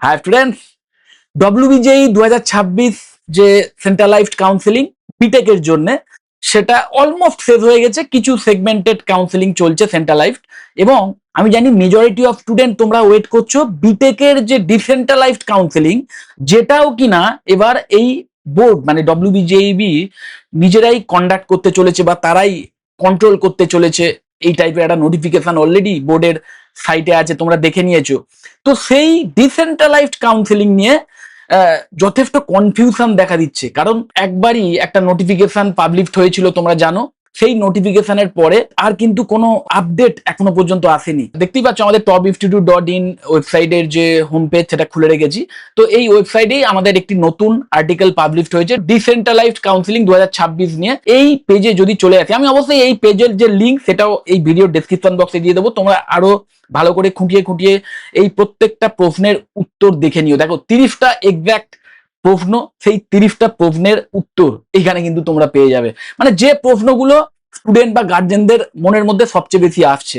High students, WBJEE 2026 যে centralised counselling বিটেকের জন্য সেটা অলমোস্ট শেষ হয়ে গেছে। কিছু সেগমেন্টেড কাউন্সিলিং চলছে সেন্ট্রালাইজড, এবং আমি জানি মেজরিটি অফ স্টুডেন্ট তোমরা ওয়েট করছো বিটেকের যে ডিসেন্ট্রালাইজড কাউন্সিলিং, যেটাও কিনা এবার এই বোর্ড মানে ডব্লিউবিজেইবি নিজেরাই কন্ডাক্ট করতে চলেছে বা তারাই কন্ট্রোল করতে চলেছে। এই টাইপের একটা নোটিফিকেশন অলরেডি বোর্ডের সাইটে আছে, তোমরা দেখে নিয়েছো। তো সেই ডিসেন্ট্রালাইজড কাউন্সিলিং নিয়ে যথেষ্ট কনফিউশন দেখা দিচ্ছে, কারণ একবারই একটা নোটিফিকেশন পাবলিশড হয়েছিল তোমরা জানো। সেই নোটিফিকেশনের পরে আর কিন্তু কোনো আপডেট এখনো পর্যন্ত আসেনি। দেখতেই পাচ্ছ আমাদের top institute.in ওয়েবসাইটের যে হোম পেজ সেটা খুলে রেখেছি। তো এই ওয়েবসাইটেই আমাদের একটি নতুন আর্টিকেল পাবলিশড হয়েছে ডিসেন্ট্রালাইজড কাউন্সিলিং 2026 নিয়ে। এই পেজে যদি চলে আসে, আমি অবশ্যই এই পেজের যে লিঙ্ক সেটাও এই ভিডিও ডেসক্রিপশন বক্সে দিয়ে দেবো, তোমরা আরো ভালো করে খুঁটিয়ে খুঁটিয়ে এই প্রত্যেকটা প্রশ্নের উত্তর দেখে নিও। দেখো 30টা এক্সাক্ট প্রশ্ন, সেই 30টা প্রশ্নের উত্তর এখানে কিন্তু তোমরা পেয়ে যাবে। মানে যে প্রশ্নগুলো স্টুডেন্ট বা গার্জেনদের মনের মধ্যে সবচেয়ে বেশি আসছে।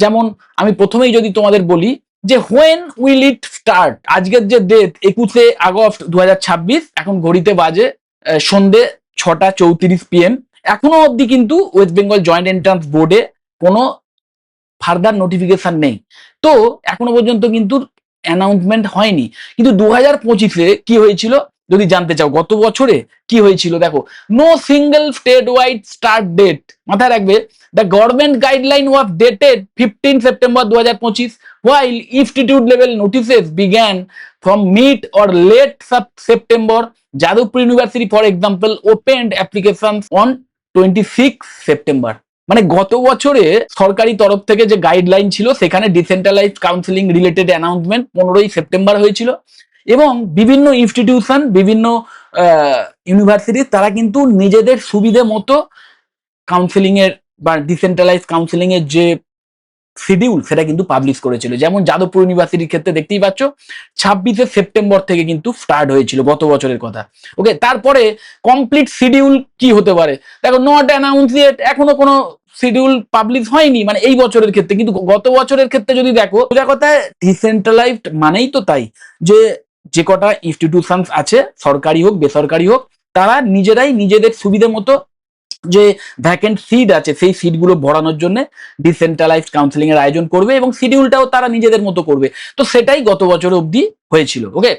যেমন আমি প্রথমেই যদি তোমাদের বলি যে হোয়েন উইল ইট স্টার্ট, আজকের যে ডেট 21শে আগস্ট 2026, এখন ঘড়িতে বাজে সন্ধে 6টা 34 PM। এখনো অবধি কিন্তু ওয়েস্ট বেঙ্গল জয়েন্ট এন্ট্রান্স বোর্ডে কোনো ফার্দার নোটিফিকেশন নেই। তো এখনো পর্যন্ত কিন্তু অ্যানাউন্সমেন্ট হয়নি। কিন্তু 2025-এ কি হয়েছিল যদি জানতে চাও, গত বছরে কি হয়েছিল দেখো, no single state wide start date. মাথায় রাখবে, the government guideline was dated 15 September 2025, while institute level notices began from mid or late September. Jadavpur University, for example, opened applications on 26 September. মানে গত বছরে সরকারি তরফ থেকে যে গাইডলাইন ছিল সেখানে ডিসেন্ট্রালাইজড কাউন্সিলিং রিলেটেড অ্যানাউন্সমেন্ট 15ই সেপ্টেম্বর হয়েছিল, এবং বিভিন্ন ইনস্টিটিউশন, বিভিন্ন ইউনিভার্সিটি তারা কিন্তু নিজেদের সুবিধে মতো কাউন্সিলিং এর বা ডিসেন্ট্রালাইজড কাউন্সিলিং এর যে শিডিউল সেটা কিন্তু পাবলিশ করেছিল। যেমন যাদবপুর ইউনিভার্সিটির ক্ষেত্রে দেখতেই পাচ্ছ 26শে সেপ্টেম্বর থেকে কিন্তু স্টার্ট হয়েছিল গত বছরের কথা। ওকে, তারপরে কমপ্লিট শিডিউল কি হতে পারে দেখো, নট অ্যানাউন্স ইয়েট, এখনো কোনো শিডিউল পাবলিশ হয়নি মানে এই বছরের ক্ষেত্রে। কিন্তু গত বছরের ক্ষেত্রে যদি দেখো, সোজা কথায় ডিসেন্ট্রালাইজড মানেই তো তাই যে যে কটা ইনস্টিটিউশনস আছে, সরকারি হোক বেসরকারি হোক, তারা নিজেরাই নিজেদের সুবিধে মতো যে ভ্যাকেন্ট সিট আছে সেই সিটগুলো ভরানোর জন্য ডিসেন্ট্রালাইজড কাউন্সিলিং এর আয়োজন করবে, এবং শিডিউলটাও তারা নিজেদের মতো করবে। তো সেটাই গত বছর অবধি হয়েছিল। ওকে,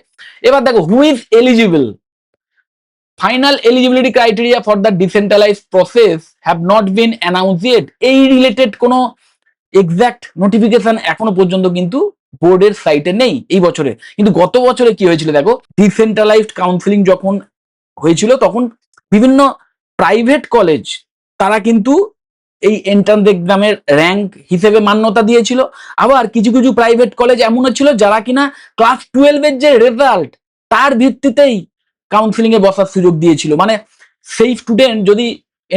এবার দেখো who is eligible. Final eligibility criteria for the decentralised process have not been announce yet. এই রিলেটেড কোনো এক্সাক্ট নোটিফিকেশন এখনো পর্যন্ত কিন্তু বোর্ডের সাইটে নেই এই বছরে। কিন্তু গত বছরে কি হয়েছিল দেখো, ডিসেন্ট্রালাইজড কাউন্সিলিং যখন হয়েছিল তখন বিভিন্ন প্রাইভেট কলেজ তারা কিন্তু এই এন্ট্রান্স এক্সামের র্যাঙ্ক হিসেবে মান্যতা দিয়েছিল। আবার কিছু কিছু প্রাইভেট কলেজ এমন ছিল যারা কিনা ক্লাস 12-এর যে রেজাল্ট তার ভিত্তিতেই কাউন্সিলিং এ বসার সুযোগ দিয়েছিল। মানে সেই স্টুডেন্ট যদি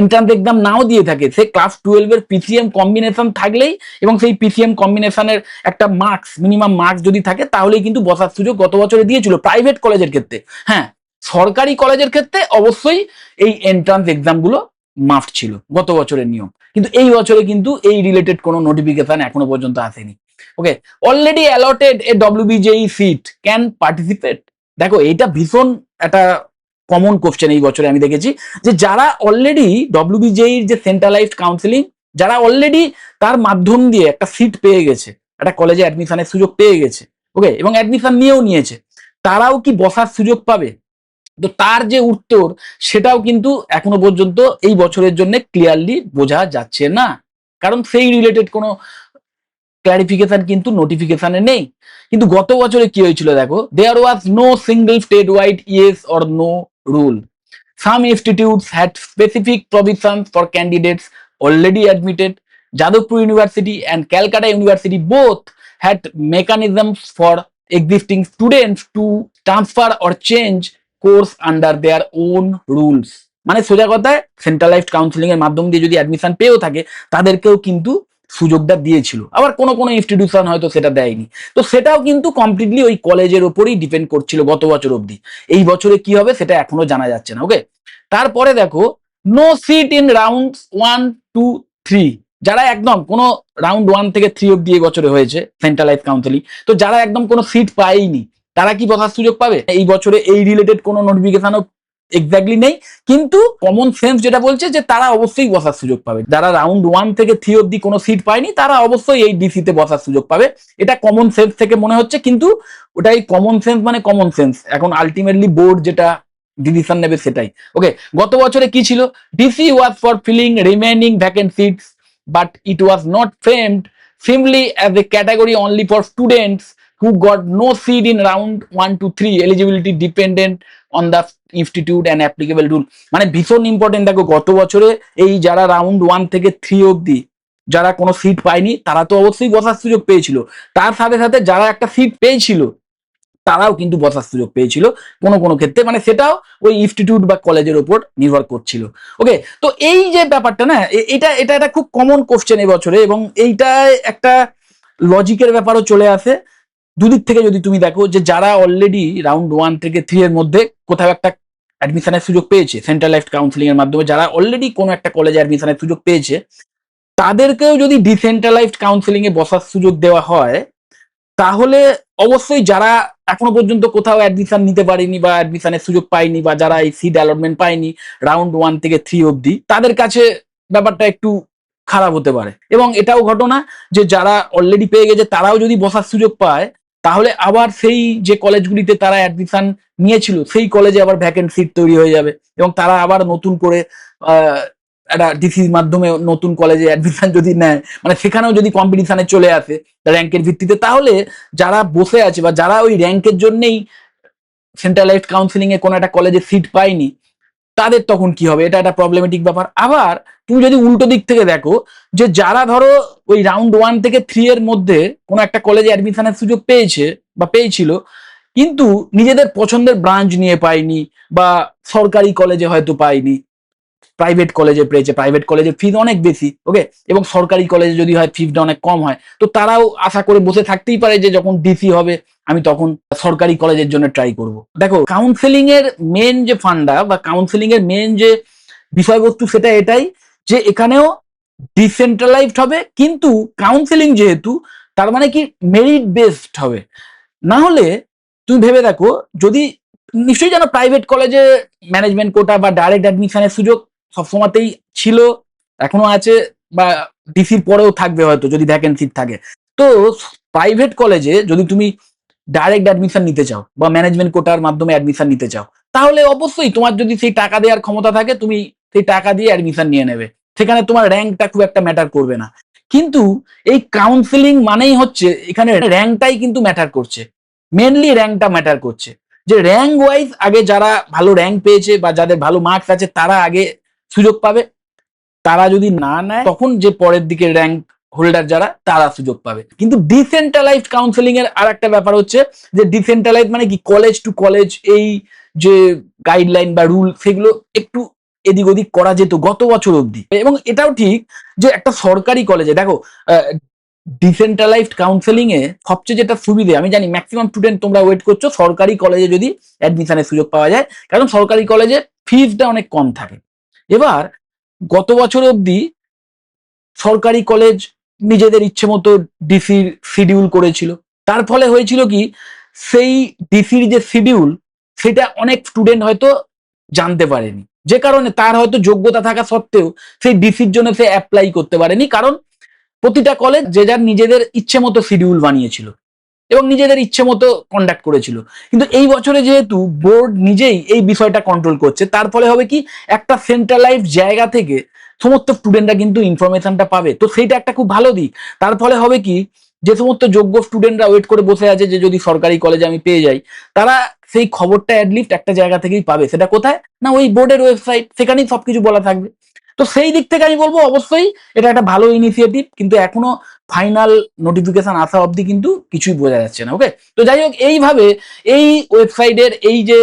এন্ট্রান্স এক্সাম নাও দিয়ে থাকে, সে ক্লাস 12-এর পিসিএম কম্বিনেশন থাকলেই এবং সেই পিসিএম কম্বিনেশনের একটা মার্কস, মিনিমাম মার্কস যদি থাকে, তাহলেই কিন্তু বসার সুযোগ গত বছরে দিয়েছিল প্রাইভেট কলেজের ক্ষেত্রে। হ্যাঁ, সরকারি কলেজের ক্ষেত্রে অবশ্যই এই এন্ট্রান্স এক্সাম গুলো মাফট ছিল গত বছরের নিয়ম। কিন্তু এই বছরে কিন্তু এই রিলেটেড কোনো নোটিফিকেশন এখনো পর্যন্ত আসেনি। Okay, already allotted a WBJEE seat can participate. দেখো এইটা ভীষণ একটা কমন কোশ্চেন এই বছরে আমি দেখেছি, যে যারা অলরেডি ডব্লিউবিজেইর যে সেন্ট্রালাইজড কাউন্সিলিং, যারা অলরেডি তার মাধ্যম দিয়ে একটা সিট পেয়ে গেছে, একটা কলেজে অ্যাডমিশনের সুযোগ পেয়ে গেছে, ওকে, এবং অ্যাডমিশন নিয়েও নিয়েছে, তারাও কি বসার সুযোগ পাবে? তো তার যে উত্তর সেটাও কিন্তু এখনো পর্যন্ত এই বছরের জন্য ক্লিয়ারলি বোঝা যাচ্ছে না, কারণ সেই রিলেটেড কোনো ক্লারিফিকেশন কিন্তু নোটিফিকেশনে নেই। কিন্তু গত বছরে কি হয়েছিল দেখো, there was no single state wide yes or no rule. Some institutes had specific provisions for candidates already admitted. Jadavpur university and Calcutta university both had mechanisms for existing students to transfer or change course under their own rules। মানে সোজা কথায় centralised counselling এর মাধ্যম দিয়ে যদি admission পেয়েও থাকে, তাদেরকেও কিন্তু সুযোগটা দিয়েছিল। আবার কোনো কোনো ইনস্টিটিউশন হয়তো সেটা দেয়নি। তো সেটাও কিন্তু কমপ্লিটলি ওই কলেজের উপরেই ডিপেন্ড করছিল গত বছর অবধি। এই বছরে কি হবে সেটা এখনো জানা যাচ্ছে না। ওকে, তারপরে দেখো নো সিট ইন রাউন্ড 1, 2, 3। যারা একদম কোনো রাউন্ড 1 থেকে 3 অব্দি এই বছরে হয়েছে সেন্ট্রালাইজড কাউন্সিলিং, তো যারা একদম কোনো সিট পায়নি তারা কি বসার সুযোগ পাবে? এই বছরে এই রিলেটেড কোনো নোটিফিকেশনও এক্স্যাক্টলি নেই, কিন্তু কমন সেন্স যেটা বলছে যে তারা অবশ্যই বসার সুযোগ পাবে। যারা রাউন্ড 1 থেকে 3 অব্দি কোনো সিট পায়নি তারা অবশ্যই এই ডিসিতে বসার সুযোগ পাবে। এটা কমন সেন্স থেকে মনে হচ্ছে, কিন্তু ওটাই কমন সেন্স মানে কমন সেন্স, এখন আলটিমেটলি বোর্ড যেটা ডিসিশন নেবে সেটাই। ওকে, গত বছরে কি ছিল? DC was for filling remaining vacant seats, but it was not framed simply as a category only for students who got no seat in round 1 to 3, eligibility dependent on the institute and applicable rule। মানে ভীষণ important. দেখো, গত বছরে এই যারা round 1 থেকে 3 অব্দি যারা কোনো সিট পায়নি তারা তো অবশ্যই বসার সুযোগ পেয়েছিল, তার সাথে সাথে যারা একটা সিট পেয়েছিল তারাও কিন্তু বসার সুযোগ পেয়েছিল কোনো কোনো ক্ষেত্রে, মানে সেটাও ওই ইনস্টিটিউট বা কলেজের উপর নির্ভর করছিল। ওকে, তো এই যে ব্যাপারটা না, এটা এটা একটা খুব কমন কোশ্চেন এবছরে, এবং এইটা একটা লজিকের ব্যাপারও চলে আসে দুদিক থেকে। যদি তুমি দেখো যে যারা অলরেডি রাউন্ড 1 থেকে 3 এর মধ্যে কোথাও একটা অ্যাডমিশনের সুযোগ পেয়েছে সেন্ট্রালাইজড কাউন্সিলিং এর মাধ্যমে, যারা অলরেডি কোনো একটা কলেজে অ্যাডমিশনের সুযোগ পেয়েছে, তাদেরকেও যদি ডিসেন্ট্রালাইজড কাউন্সিলিং এ বসার সুযোগ দেওয়া হয়, তাহলে অবশ্যই যারা এখনো পর্যন্ত কোথাও অ্যাডমিশন নিতে পারেনি বা অ্যাডমিশনের সুযোগ পায়নি বা যারা এই সিট অ্যালটমেন্ট পায়নি রাউন্ড 1 থেকে 3 অব্দি, তাদের কাছে ব্যাপারটা একটু খারাপ হতে পারে। এবং এটাও ঘটনা যে যারা অলরেডি পেয়ে গেছে তারাও যদি বসার সুযোগ পায়, তাহলে আবার সেই যে কলেজগুলিতে তারা অ্যাডমিশন নিয়েছিল সেই কলেজে আবার ভ্যাকেন্ট সিট তৈরি হয়ে যাবে, এবং তারা আবার নতুন করে একটা ডিসির মাধ্যমে নতুন কলেজে অ্যাডমিশন যদি নেয়, মানে সেখানেও যদি কম্পিটিশনে চলে আসে র্যাঙ্কের ভিত্তিতে, তাহলে যারা বসে আছে বা যারা ওই র্যাঙ্কের জন্যই সেন্ট্রালাইজড কাউন্সিলিং এ কোনো একটা কলেজে সিট পায়নি, তাদের তখন কি হবে? এটা একটা প্রবলেমেটিক ব্যাপার। আবার তুমি যদি উল্টো দিক থেকে দেখো, যে যারা ধরো ওই রাউন্ড 1 থেকে 3 এর মধ্যে কোনো একটা কলেজে অ্যাডমিশনের সুযোগ পেয়েছে বা পেয়েছিল, কিন্তু নিজেদের পছন্দের ব্রাঞ্চ নিয়ে পায়নি, বা সরকারি কলেজে হয়তো পায়নি, প্রাইভেট কলেজে পেয়েছে, প্রাইভেট কলেজের ফিজ অনেক বেশি, ওকে, এবং সরকারি কলেজে যদি হয় ফিজটা অনেক কম হয়, তো তারাও আশা করে বসে থাকতেই পারে যে যখন ডিসি হবে আমি তখন সরকারি কলেজের জন্য ট্রাই করব। দেখো, কাউন্সেলিং এর মেন যে ফান্ডা বা কাউন্সেলিং এর মেন যে বিষয়বস্তু সেটা এটাই যে এখানেও ডিসেন্ট্রালাইজড হবে, কিন্তু কাউন্সেলিং যেহেতু, তার মানে কি মেরিট বেসড হবে। না হলে তুমি ভেবে দেখো, যদি নিশ্চয়ই জানো প্রাইভেট কলেজে ম্যানেজমেন্ট কোটা বা ডাইরেক্ট অ্যাডমিশনের সুযোগ সবসময়তেই ছিল, এখনো আছে, বা ডিসির পরেও থাকবে হয়তো যদি ভ্যাকেন্সি থাকে। তো প্রাইভেট কলেজে যদি তুমি ডাইরেক্ট অ্যাডমিশন নিতে চাও বা ম্যানেজমেন্ট কোটার মাধ্যমে অ্যাডমিশন নিতে চাও, তাহলে অবশ্যই তোমার যদি সেই টাকা দেওয়ার ক্ষমতা থাকে তুমি সেই টাকা দিয়ে অ্যাডমিশন নিয়ে নেবে, সেখানে তোমার র্যাঙ্কটা খুব একটা ম্যাটার করবে না। কিন্তু এই কাউন্সিলিং মানেই হচ্ছে এখানে র্যাঙ্কটাই কিন্তু ম্যাটার করছে, মেনলি র্যাঙ্কটা ম্যাটার করছে, যে র্যাঙ্ক ওয়াইজ আগে যারা ভালো র্যাঙ্ক পেয়েছে বা যাদের ভালো মার্কস আছে তারা আগে সুযোগ পাবে, তারা যদি না নেয় তখন যে পরের দিকে র্যাঙ্ক হোল্ডার যারা তারা সুযোগ পাবে। কিন্তু ডিসেন্ট্রালাইজড কাউন্সেলিং এর আর একটা ব্যাপার হচ্ছে যে ডিসেন্ট্রালাইজ মানে কি, কলেজ টু কলেজ এই যে গাইডলাইন বা রুল সেগুলো একটু এদিক ওদিক করা যেত গত বছর অবধি। এবং এটাও ঠিক যে একটা সরকারি কলেজে দেখো, ডিসেন্ট্রালাইজড কাউন্সেলিং এ সবচেয়ে যেটা সুবিধে, আমি জানি ম্যাক্সিমাম স্টুডেন্ট তোমরা ওয়েট করছো সরকারি কলেজে যদি অ্যাডমিশনের সুযোগ পাওয়া যায়, কারণ সরকারি কলেজে ফিজটা অনেক কম থাকে। এবার গত বছর অবধি সরকারি কলেজ নিজেদের ইচ্ছে মতো ডিসির শিডিউল করেছিল, তার ফলে হয়েছিল কি, সেই ডিসির যে শিডিউল সেটা অনেক স্টুডেন্ট হয়তো জানতে পারেনি, যে কারণে তার হয়তো যোগ্যতা থাকা সত্ত্বেও সেই ডিসির জন্য সে অ্যাপ্লাই করতে পারেনি, কারণ প্রতিটা কলেজ যে যার নিজেদের ইচ্ছে মতো শিডিউল বানিয়েছিল এবং নিজেদের ইচ্ছে মতো কন্ডাক্ট করেছিল। কিন্তু এই বছরে যেহেতু বোর্ড নিজেই এই বিষয়টা কন্ট্রোল করছে, তার ফলে হবে কি, একটা সেন্ট্রালাইজড জায়গা থেকে সমস্ত স্টুডেন্টরা কিন্তু ইনফরমেশনটা পাবে, তো সেইটা একটা খুব ভালো দিক। তার ফলে হবে কি, যে সমস্ত যোগ্য স্টুডেন্টরা ওয়েট করে বসে আছে যে যদি সরকারি কলেজে আমি পেয়ে যাই, তারা সেই খবরটা অ্যাটলিস্ট একটা জায়গা থেকেই পাবে। সেটা কোথায় না, ওই বোর্ডের ওয়েবসাইট, সেখানেই সবকিছু বলা থাকবে। তো সেই দিক থেকে আমি বলবো অবশ্যই এটা একটা ভালো ইনিশিয়েটিভ, কিন্তু এখনো ফাইনাল নোটিফিকেশন আসা অবধি কিন্তু কিছুই বোঝা যাচ্ছে না। ওকে, তো যাই হোক, এইভাবে এই ওয়েবসাইটের এই যে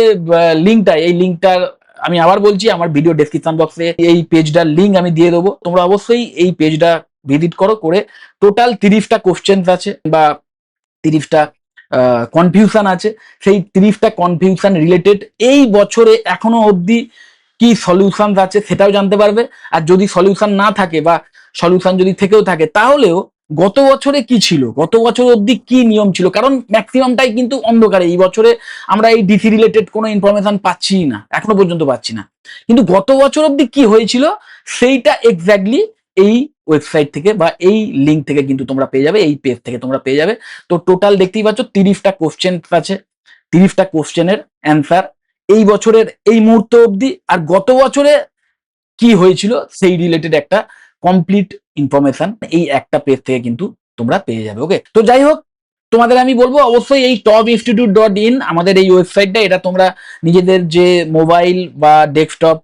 লিঙ্কটা, এই লিঙ্কটার আমি আবার বলছি, আমার ভিডিও ডেসক্রিপশন বক্সে এই পেজটার লিঙ্ক আমি দিয়ে দেবো, তোমরা অবশ্যই এই পেজটা ভিজিট করো, করে টোটাল 30টা কোশ্চেন আছে বা 30টা কনফিউশন আছে, সেই 30টা কনফিউশন রিলেটেড এই বছরে এখনো অবধি কি সলিউশন আছে সেটাও জানতে পারবে। আর যদি সলিউশন না থাকে বা সলিউশন যদি থেকেও থাকে, তাহলেও গত বছরে কি ছিল, গত বছর অবধি কি নিয়ম ছিল, কারণ ম্যাক্সিমামটাই কিন্তু অন্ধকারে। এই বছরে আমরা এই ডিসি রিলেটেড কোনো ইনফরমেশন পাচ্ছি না, এখনো পর্যন্ত পাচ্ছি না। কিন্তু গত বছর অবধি কি হয়েছিল সেইটা এক্স্যাক্টলি এই ওয়েবসাইট থেকে বা এই লিঙ্ক থেকে কিন্তু তোমরা পেয়ে যাবে, এই পেজ থেকে তোমরা পেয়ে যাবে। তো টোটাল দেখতেই পাচ্ছ 30টা কোশ্চেন আছে, 30টা কোশ্চেনের অ্যান্সার এই বছরের এই মুহূর্ত অবধি, আর গত বছরে কি হয়েছিল সেই রিলেটেড একটা কমপ্লিট ইনফরমেশন এই একটা পেজ থেকে কিন্তু তোমরা পেয়ে যাবে। ওকে, তো যাই হোক, তোমাদের আমি বলবো অবশ্যই এই topinsitute.in আমাদের এই ওয়েবসাইটটা, এটা তোমরা নিজেদের যে মোবাইল বা ডেস্কটপ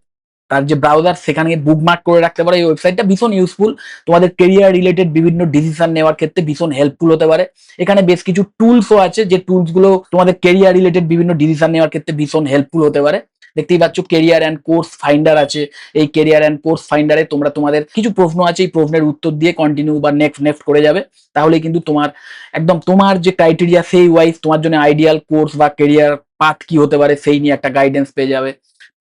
তার যে ব্রাউজার সেখানে বুকমার্ক করে রাখতে পারো। এই ওয়েবসাইটটা ভীষণ ইউজফুল, তোমাদের কেরিয়ার রিলেটেড বিভিন্ন ডিসিশন নেওয়ার ক্ষেত্রে ভীষণ হেল্পফুল হতে পারে। এখানে বেশ কিছু টুলসও আছে, যে টুলসগুলো তোমাদের কেরিয়ার রিলেটেড বিভিন্ন ডিসিশন নেওয়ার ক্ষেত্রে ভীষণ হেল্পফুল হতে পারে। দেখতেই পাচ্ছ কেরিয়ার অ্যান্ড কোর্স ফাইন্ডার আছে। এই কেরিয়ার অ্যান্ড কোর্স ফাইন্ডারে তোমরা তোমাদের কিছু প্রশ্ন আছে, এই প্রশ্নের উত্তর দিয়ে কন্টিনিউ বা নেক্সট নেক্সট করে যাবে, তাহলে কিন্তু তোমার একদম তোমার যে ক্রাইটেরিয়া সেই ওয়াইজ তোমার জন্য আইডিয়াল কোর্স বা কেরিয়ার পাথ কি হতে পারে সেই নিয়ে একটা গাইডেন্স পেয়ে যাবে।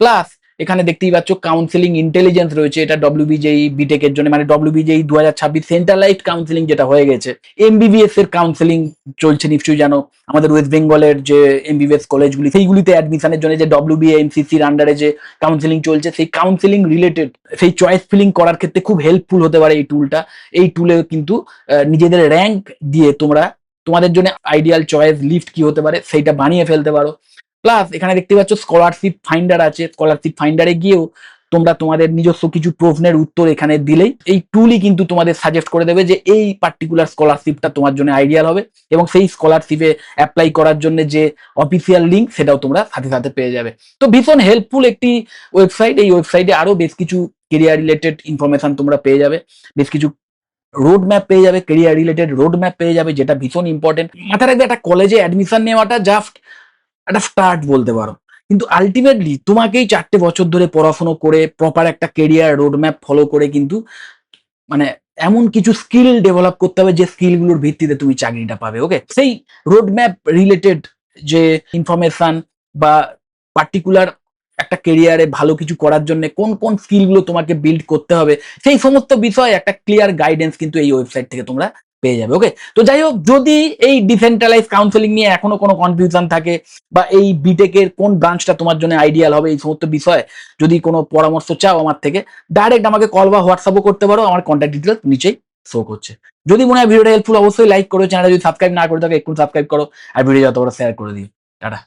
প্লাস এখানে দেখতেই পাচ্ছ কাউন্সিলিং ইন্টেলিজেন্স রয়েছে, এটা ডব্লিউবিজেই বিটেক এর জন্য, মানে ডব্লিউবিজেই 2026 সেন্ট্রালাইজড কাউন্সিলিং যেটা হয়ে গেছে। এমবিবিএস এর কাউন্সিলিং চলছে নিশ্চয়ই জানো, আমাদের ওয়েস্ট বেঙ্গলের যে এমবিবিএস কলেজগুলি সেইগুলিতে অ্যাডমিশনের জন্য যে ডব্লিউবিএ এমসিসির আন্ডারে যে কাউন্সিলিং চলছে, সেই কাউন্সিলিং রিলেটেড সেই চয়েস ফিলিং করার ক্ষেত্রে খুব হেল্পফুল হতে পারে এই টুলটা। এই টুলে কিন্তু নিজেদের র্যাঙ্ক দিয়ে তোমরা তোমাদের জন্য আইডিয়াল চয়েস লিস্ট কি হতে পারে সেইটা বানিয়ে ফেলতে পারো। প্লাস এখানে দেখতে পাচ্ছ স্কলারশিপ ফাইন্ডার আছে, স্কলারশিপ ফাইন্ডারে গিয়েও তোমরা তোমাদের নিজস্ব কিছু প্রশ্নের উত্তর এখানে দিলেই এই টুলই কিন্তু তোমাদের সাজেস্ট করে দেবে যে এই পার্টিকুলার স্কলারশিপটা তোমার জন্য আইডিয়াল হবে, এবং সেই স্কলারশিপে অ্যাপ্লাই করার জন্য যে অফিসিয়াল লিঙ্ক সেটাও তোমরা সাথে সাথে পেয়ে যাবে। তো ভীষণ হেল্পফুল একটি ওয়েবসাইট। এই ওয়েবসাইটে আরো বেশ কিছু কেরিয়ার রিলেটেড ইনফরমেশন তোমরা পেয়ে যাবে, বেশ কিছু রোড ম্যাপ পেয়ে যাবে, কেরিয়ার রিলেটেড রোড ম্যাপ পেয়ে যাবে, যেটা ভীষণ ইম্পর্টেন্ট। মাথায় রাখবে একটা কলেজে অ্যাডমিশন নেওয়াটা জাস্ট একটা স্টার্ট বলতে পারো, কিন্তু আলটিমেটলি তোমাকেই 4টে বছর ধরে পড়াশোনা করে প্রপার একটা কেরিয়ার রোড ম্যাপ ফলো করে কিন্তু মানে এমন কিছু স্কিল ডেভেলপ করতে হবে যে স্কিলগুলোর ভিত্তিতে তুমি চাকরিটা পাবে। ওকে, সেই রোড ম্যাপ রিলেটেড যে ইনফরমেশন বা পার্টিকুলার একটা কেরিয়ারে ভালো কিছু করার জন্য কোন কোন স্কিলগুলো তোমাকে বিল্ড করতে হবে সেই সমস্ত বিষয়ে একটা ক্লিয়ার গাইডেন্স কিন্তু এই ওয়েবসাইট থেকে তোমরা পেয়ে যাবে। ওকে, তো যাই হোক, যদি এই ডিসেন্ট্রালাইজ কাউন্সেলিং নিয়ে এখনো কোনো কনফিউশন থাকে বা এই বিটেকের কোন ব্রাঞ্চটা তোমার জন্য আইডিয়াল হবে এই সমস্ত বিষয়ে যদি কোনো পরামর্শ চাও আমার থেকে, ডাইরেক্ট আমাকে কল বা হোয়াটসঅ্যাপও করতে পারো, আমার কন্ট্যাক্ট ডিটেলস নিচেই শো করছে। যদি মনে হয় ভিডিওটা হেল্পফুল অবশ্যই লাইক করো, চ্যানেল যদি সাবস্ক্রাইব না করে থাকো একটু সাবস্ক্রাইব করো, আর ভিডিও যত বড় শেয়ার করে দিও। টাটা।